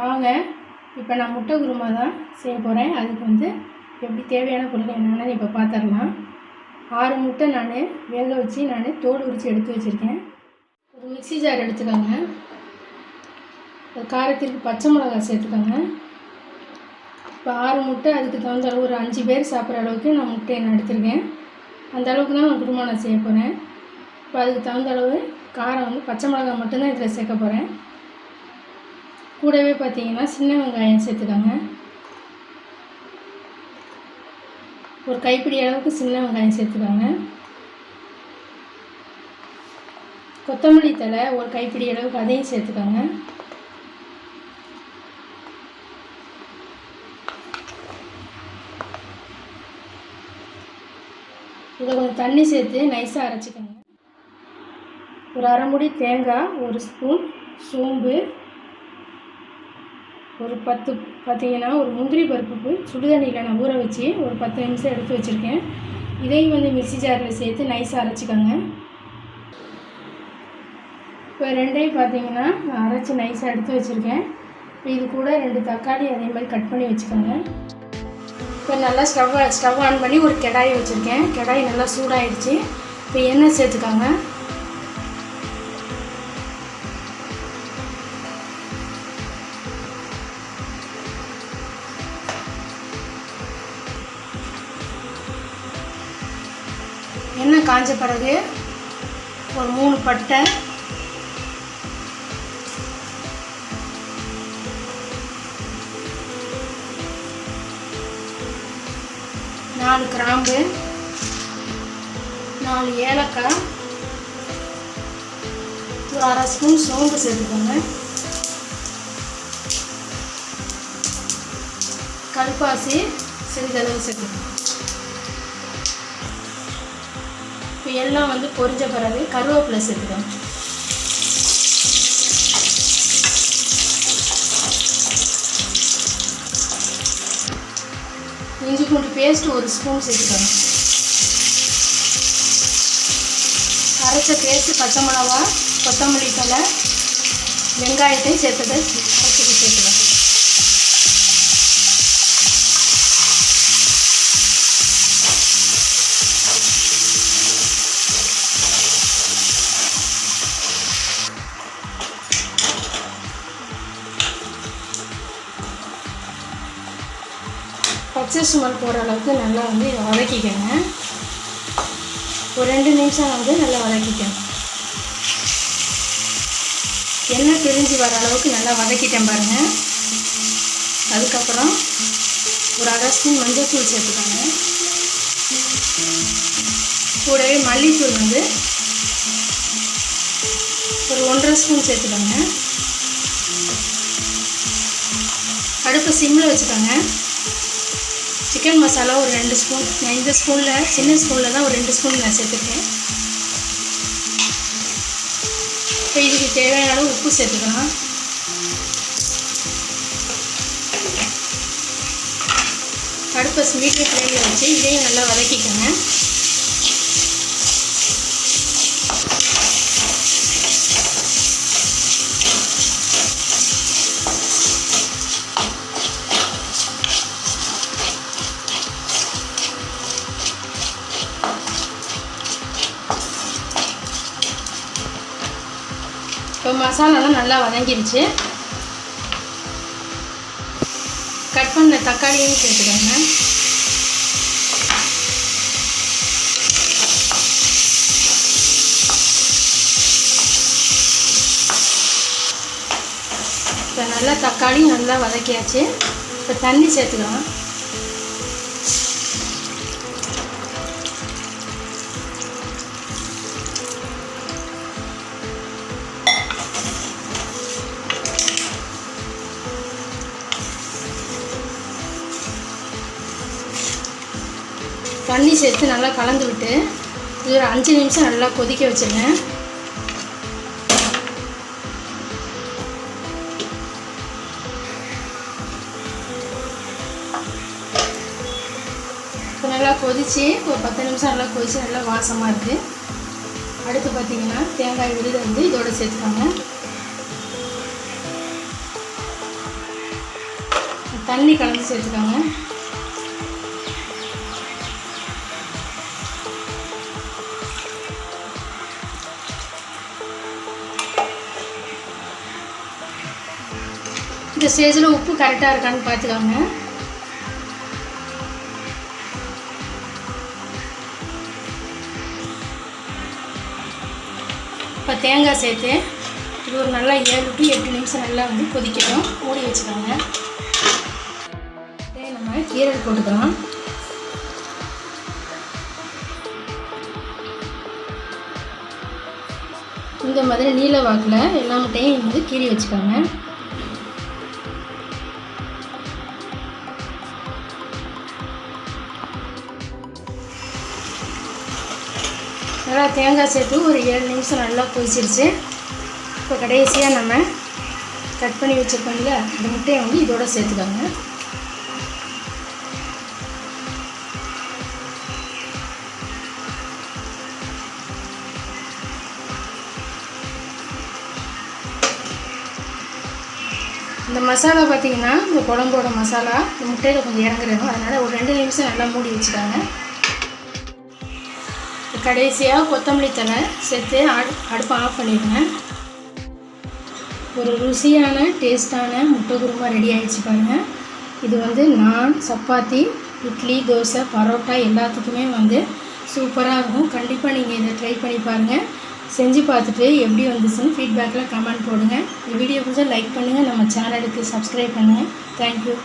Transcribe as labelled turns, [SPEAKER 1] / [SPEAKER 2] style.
[SPEAKER 1] வாங்க இப்போ நான் முட்டை குருமா தான் செய்ய போகிறேன். அதுக்கு வந்து எப்படி தேவையான பொருட்கள் என்னென்னு இப்போ பார்த்துடலாம். 6 முட்டை நான் வேக வச்சு தோல் உரித்து எடுத்து வச்சுருக்கேன். ஒரு மிக்ஸி ஜார் எடுத்துக்கோங்க. காரத்திற்கு பச்சை மிளகாய் சேர்த்துக்கோங்க. இப்போ 6 முட்டை, அதுக்கு தகுந்த அளவு ஒரு 5 பேர் சாப்பிட்ற அளவுக்கு நான் முட்டையை எடுத்துருக்கேன். அந்த அளவுக்கு தான் நான் குருமா செய்ய போகிறேன். இப்போ அதுக்கு தகுந்த அளவு காரம் வந்து பச்சை மிளகாய் மட்டும்தான் இதில் சேர்க்க போகிறேன். கூடவே பார்த்தீங்கன்னா சின்ன வெங்காயம் சேர்த்துக்கோங்க. ஒரு கைப்பிடி அளவுக்கு சின்ன வெங்காயம் சேர்த்துக்கோங்க. கொத்தமல்லி தழை ஒரு கைப்பிடி அளவுக்கு அதையும் சேர்த்துக்கோங்க. இதை கொஞ்சம் தண்ணி சேர்த்து நைஸாக அரைச்சிக்கோங்க. ஒரு அரை மூடி தேங்காய், ஒரு ஸ்பூன் சோம்பு, ஒரு 10 பார்த்தீங்கன்னா ஒரு முந்திரி பருப்பு சுடுதண்ணியில் நான் ஊற வச்சு ஒரு 10 நிமிஷம் எடுத்து வச்சுருக்கேன். இதையும் வந்து மிக்ஸி ஜாரில் சேர்த்து நைஸாக அரைச்சிக்கோங்க. இப்போ ரெண்டையும் பார்த்தீங்கன்னா நான் அரைச்சி நைஸாக எடுத்து வச்சுருக்கேன். இப்போ இது கூட 2 தக்காளி அதே மாதிரி கட் பண்ணி வச்சுக்கோங்க. இப்போ நல்லா ஸ்டவ் ஆன் பண்ணி ஒரு கடாயை வச்சுருக்கேன். கடாய் நல்லா சூடாகிடுச்சு. இப்போ எண்ணெய் சேர்த்துக்கோங்க. எண்ணெய் காஞ்ச பிறகு ஒரு 3 பட்டை, 4 கிராம்பு, 4 ஏலக்காய், ஒரு அரை ஸ்பூன் சோம்பு சேர்த்துக்கோங்க. கல்பாசி சிறிதளவு சேர்த்துக்கோங்க. இப்போ எல்லாம் வந்து பொரிஞ்ச பிறகு கருவேப்பிலை சேர்த்துக்கோங்க. இஞ்சி பூண்டு பேஸ்ட் ஒரு ஸ்பூன் சேர்த்துக்கோங்க. அரைச்ச பேஸ்ட்டு பச்சை மிளகா, கொத்தமல்லி தழை, வெங்காயத்தையும் சேர்த்துட்டு அரைச்சிட்டு சேர்த்துக்கோங்க. பச்சை சுமல் போகிற அளவுக்கு நல்லா வந்து இதை வதக்கிக்கங்க. ஒரு 2 நிமிஷம் வந்து நல்லா வதக்கிக்கங்க. எண்ணெய் பிரிஞ்சு வர அளவுக்கு நல்லா வதக்கிட்டேன் பாருங்கள். அதுக்கப்புறம் ஒரு அரை ஸ்பூன் மஞ்சள்தூள் சேர்த்துக்கோங்க. கூடவே மல்லித்தூள் வந்து ஒரு 1.5 ஸ்பூன் சேர்த்துக்கோங்க. அடுப்பு சிம்மில் வச்சுக்கோங்க. சிக்கன் மசாலா ஒரு 2 ஸ்பூன், இந்த ஸ்பூனில் சின்ன ஸ்பூனில் தான் ஒரு 2 ஸ்பூன் நான் சேர்த்துருக்கேன். இப்போ இதுக்கு தேவையான அளவு உப்பு சேர்த்துக்கலாம். அடுப்பை மீடியம் ஃப்ளேமில் வச்சு இதையும் நல்லா வதக்கிக்கோங்க. இப்போ மசாலாலாம் நல்லா வதங்கிருச்சு. கட் பண்ண தக்காளியும் சேர்த்துக்கோங்க. இப்போ நல்லா தக்காளி நல்லா வதக்கியாச்சு. இப்போ தண்ணி சேர்த்துக்கலாம். தண்ணி சேர்த்து நல்லா கலந்து விட்டு இது ஒரு 5 நிமிஷம் நல்லா கொதிக்க வச்சுருங்க. இப்போ நல்லா கொதித்து ஒரு 10 நிமிஷம் நல்லா கொதித்து நல்லா வாசமாக இருக்குது. அடுத்து பார்த்திங்கன்னா தேங்காய் விழுது வந்து இதோட சேர்த்துக்கோங்க. தண்ணி கலந்து சேர்த்துக்கோங்க. இந்த ஸ்டேஜில் உப்பு கரெக்டாக இருக்கான்னு பார்த்துக்கோங்க. இப்போ தேங்காய் சேர்த்து இது ஒரு நல்லா 7 to 8 நிமிஷம் நல்லா வந்து கொதிக்கணும். மூடி வச்சுக்கோங்க. நம்ம கீரல் போட்டுக்கலாம். இந்த மாதிரி நீல வாக்கில் எல்லா முட்டையும் வந்து கீறி வச்சுக்கோங்க. நல்லா தேங்காய் சேர்த்து ஒரு 7 நிமிஷம் நல்லா கொதிச்சிருச்சு. இப்போ கடைசியாக நம்ம கட் பண்ணி வச்சுருக்கோம்ல அந்த முட்டையை வந்து இதோட சேர்த்துக்கோங்க. இந்த மசாலா பார்த்திங்கன்னா இந்த குழம்போட மசாலா இந்த முட்டையில் கொஞ்சம் இறங்குறணும். அதனால் ஒரு 2 நிமிஷம் நல்லா மூடி வச்சுக்காங்க. கடைசியாக கொத்தமல்லி தழை சேர்த்து அடுப்பை ஆஃப் பண்ணிடுங்க. ஒரு ருசியான டேஸ்ட்டான முட்டை குருமா ரெடி ஆகிடுச்சு பாருங்கள். இது வந்து நான், சப்பாத்தி, இட்லி, தோசை, பரோட்டா எல்லாத்துக்குமே வந்து சூப்பராக இருக்கும். கண்டிப்பாக நீங்கள் இதை ட்ரை பண்ணி பாருங்கள். செஞ்சு பார்த்துட்டு எப்படி வந்துச்சுன்னு ஃபீட்பேக்கில் கமெண்ட் போடுங்க. இந்த வீடியோ கொஞ்சம் லைக் பண்ணுங்கள். நம்ம சேனலுக்கு சப்ஸ்கிரைப் பண்ணுங்கள். தேங்க்யூ.